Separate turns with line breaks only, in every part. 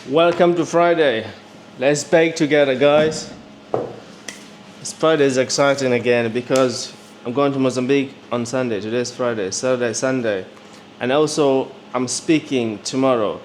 Welcome to Friday. Let's bake together, guys. This Friday is exciting again because I'm going to Mozambique on Sunday. Today's Friday, Saturday, Sunday. And also, I'm speaking tomorrow.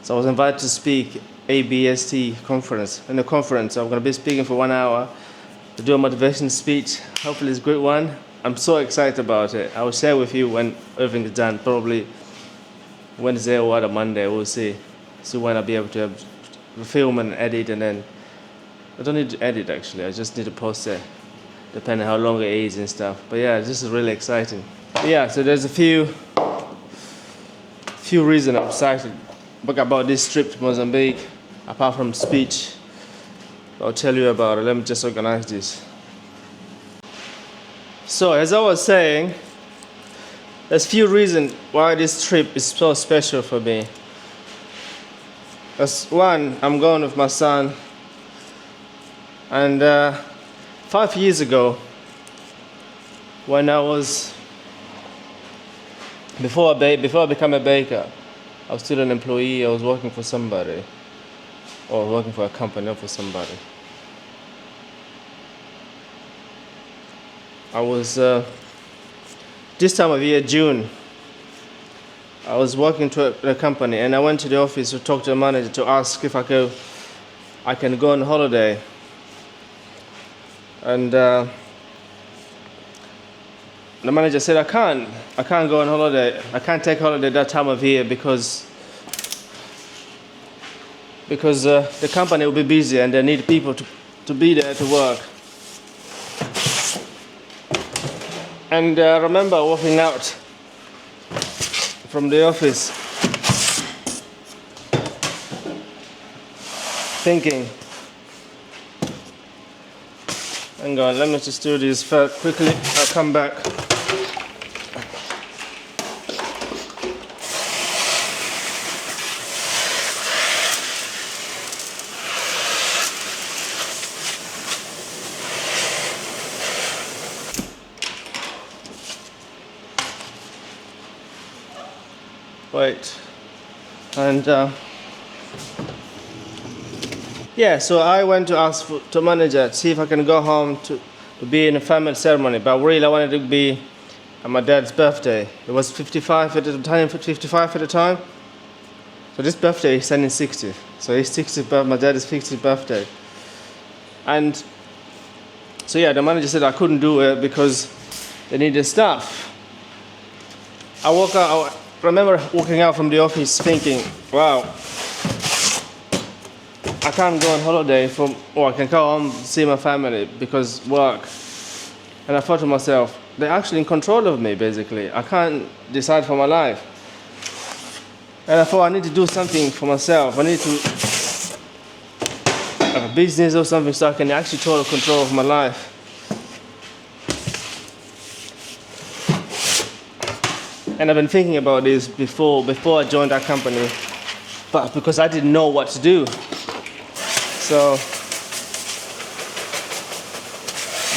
So I was invited to speak ABST conference. In the conference, I'm going to be speaking for 1 hour to do a motivation speech. Hopefully it's a great one. I'm so excited about it. I will share with you when everything is done, probably Wednesday or Monday, we'll see. So when I'll be able to film and edit, and then I don't need to edit actually, I just need to post it depending how long it is and stuff. But yeah, this is really exciting. Yeah, so there's a few reasons I'm excited about this trip to Mozambique, apart from speech. I'll tell you about it. Let me just organize this. So as I was saying, there's few reasons why this trip is so special for me. As one, I'm going with my son, and 5 years ago, when I was before I became a baker, I was still an employee. I was working for somebody, or working for a company, not for somebody. I was this time of year, June. I was working to a company, and I went to the office to talk to the manager to ask if I can go on holiday. And the manager said, I can't go on holiday. I can't take holiday that time of year because the company will be busy and they need people to be there to work. And I remember walking out from the office thinking, hang on, let me just do this first quickly, I'll come back. Wait, and yeah, so I went to ask to manager to see if I can go home to be in a family ceremony, but really I wanted to be at my dad's birthday. It was 55 at the time. So this birthday he's turning 60. So he's 60th, my dad is 60th birthday. And so yeah, the manager said I couldn't do it because they needed staff. I remember walking out from the office thinking, wow, I can't go on holiday or I can go home to see my family because work. And I thought to myself, they're actually in control of me basically. I can't decide for my life. And I thought I need to do something for myself. I need to have a business or something so I can actually total control of my life. And I've been thinking about this before I joined that company, but because I didn't know what to do. So,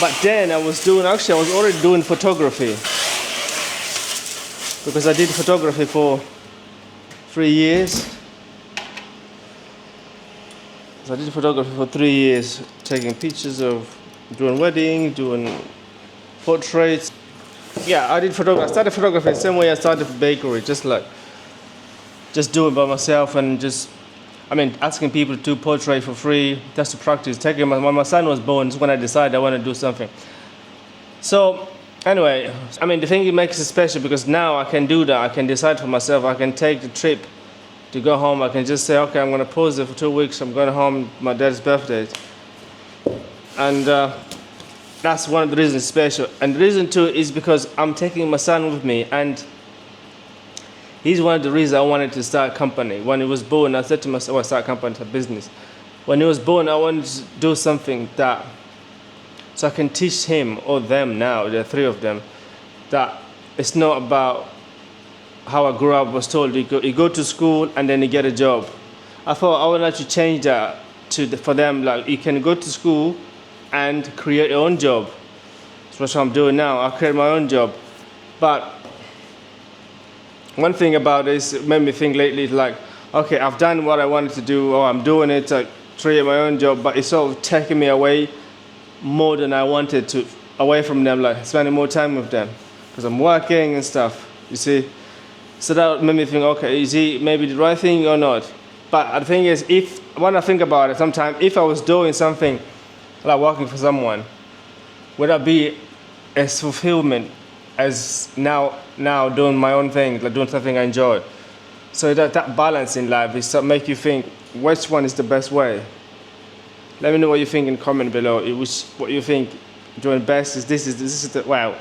but then I was already doing photography, because I did photography for 3 years. So I did photography for 3 years, taking pictures of, doing wedding, doing portraits. Yeah, I started photography the same way I started bakery, just do it by myself and asking people to do portrait for free, just to practice. When my son was born, is when I decided I want to do something. So anyway, the thing that makes it special because now I can do that. I can decide for myself. I can take the trip to go home. I can just say, okay, I'm going to pause there for 2 weeks. I'm going home my dad's birthday. And that's one of the reasons it's special. And the reason too is because I'm taking my son with me, and he's one of the reasons I wanted to start a company. When he was born, I said to myself, start a company, start a business. When he was born, I wanted to do something so I can teach him or them now, there are 3 of them, that it's not about how I grew up, was told you go to school and then you get a job. I thought I would like to change that for them, like you can go to school and create your own job. That's what I'm doing now. I create my own job. But one thing about this made me think lately, like, okay, I've done what I wanted to do, or I'm doing it to create my own job, but it's sort of taking me away more than I wanted to, away from them, like spending more time with them, because I'm working and stuff. You see, so that made me think, okay, is he maybe the right thing or not? But the thing is, if when I think about it, sometimes if I was doing something like working for someone, would that be as fulfillment as now doing my own thing, like doing something I enjoy? So that balance in life is to make you think which one is the best way. Let me know what you think in comment below. What you think doing best is this is the wow.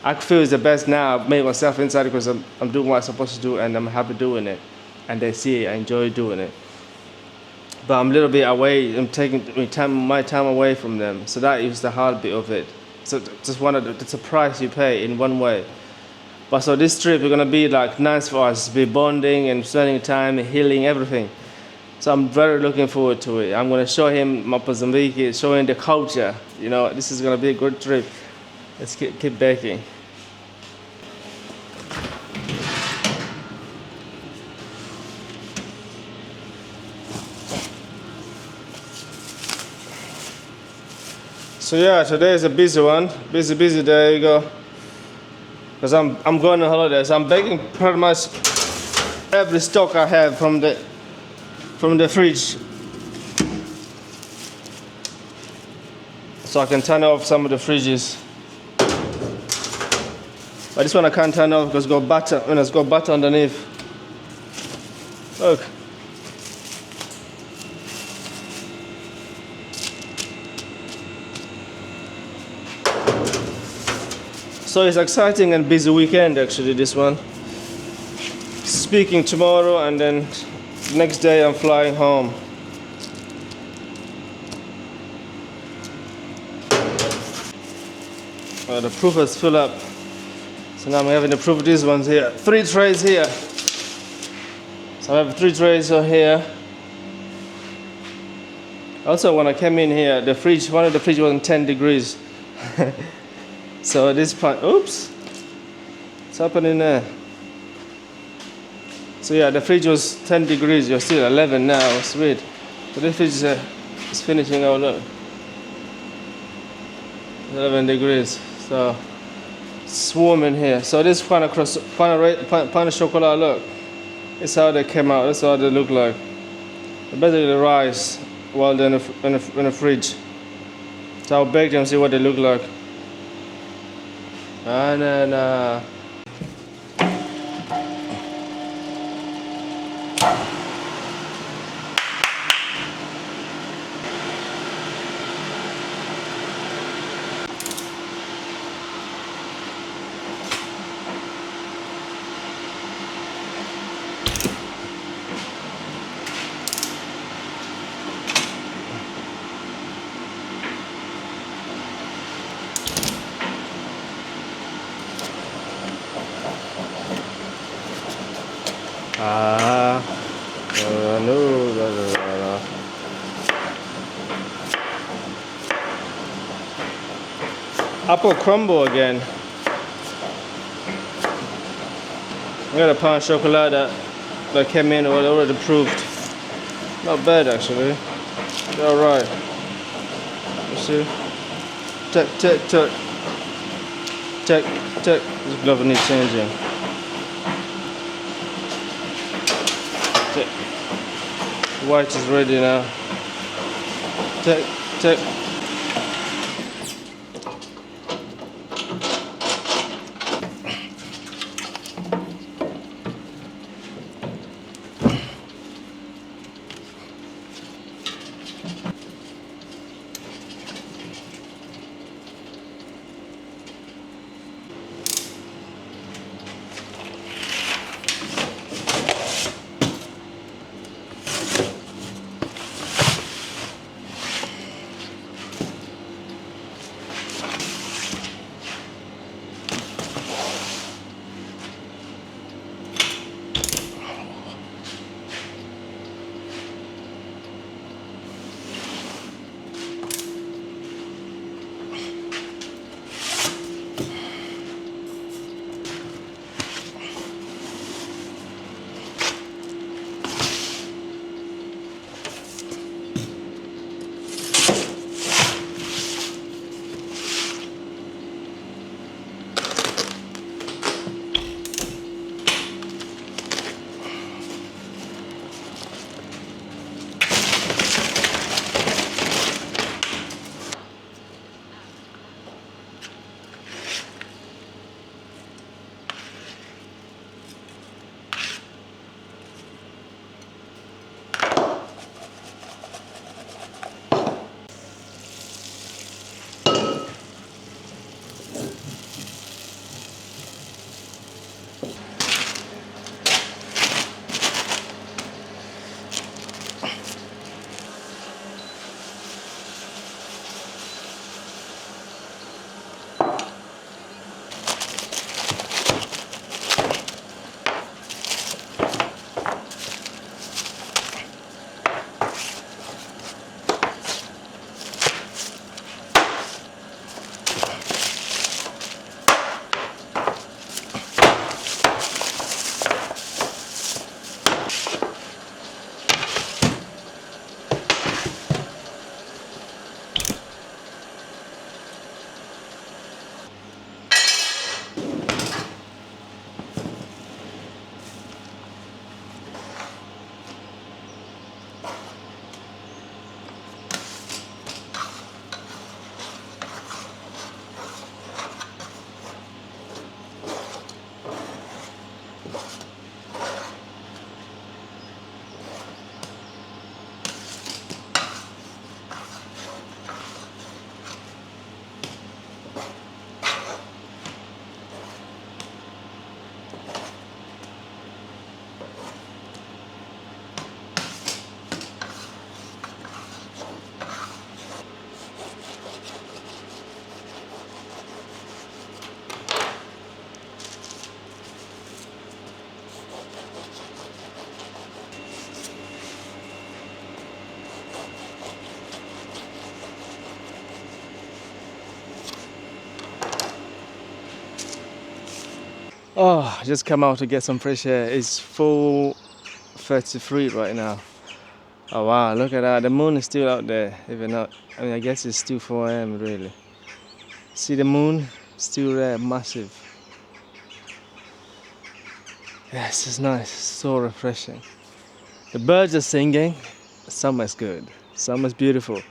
I feel it's the best now. I've made myself inside because I'm doing what I'm supposed to do and I'm happy doing it. And they see it, I enjoy doing it. But I'm a little bit away, I'm taking my time away from them. So that is the hard bit of it. So just it's a price you pay in one way. But so this trip is gonna be like nice for us, be bonding and spending time, healing, everything. So I'm very looking forward to it. I'm gonna show him Mozambique, show him the culture. You know, this is gonna be a good trip. Let's keep baking. So yeah, today is a busy one, busy day. You go, because I'm going on holidays. I'm baking pretty much every stock I have from the fridge, so I can turn off some of the fridges. But this one I can't turn off because it's got butter underneath. Look. So it's exciting and busy weekend actually, this one. Speaking tomorrow and then next day I'm flying home. The proof has filled up. So now I'm having to proof these ones here. 3 trays here. So I have 3 trays here. Also when I came in here, one of the fridge was 10 degrees. So this part, oops, what's happening there? So yeah, the fridge was 10 degrees, you're still 11 now, it's weird. So this fridge is finishing out, look. 11 degrees, so it's warm in here. So this pan of chocolate, look, it's how they came out, that's how they look like. Basically the rice, while they're in the fridge. So I'll bake them and see what they look like. Banana. No. Apple crumble again. I got a pan of chocolate that came in already proved. Not bad actually. They're alright. You see? Check. This glove needs changing. Check. White is ready now. Check. Oh, I just come out to get some fresh air. It's 4:33 right now. Oh wow, look at that. The moon is still out there. Even not, I mean, I guess it's still 4 a.m. really. See the moon? Still there, massive. Yes, it's nice. So refreshing. The birds are singing. Summer's good. Summer's beautiful.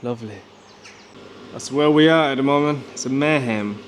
Lovely. That's where we are at the moment. It's a mayhem.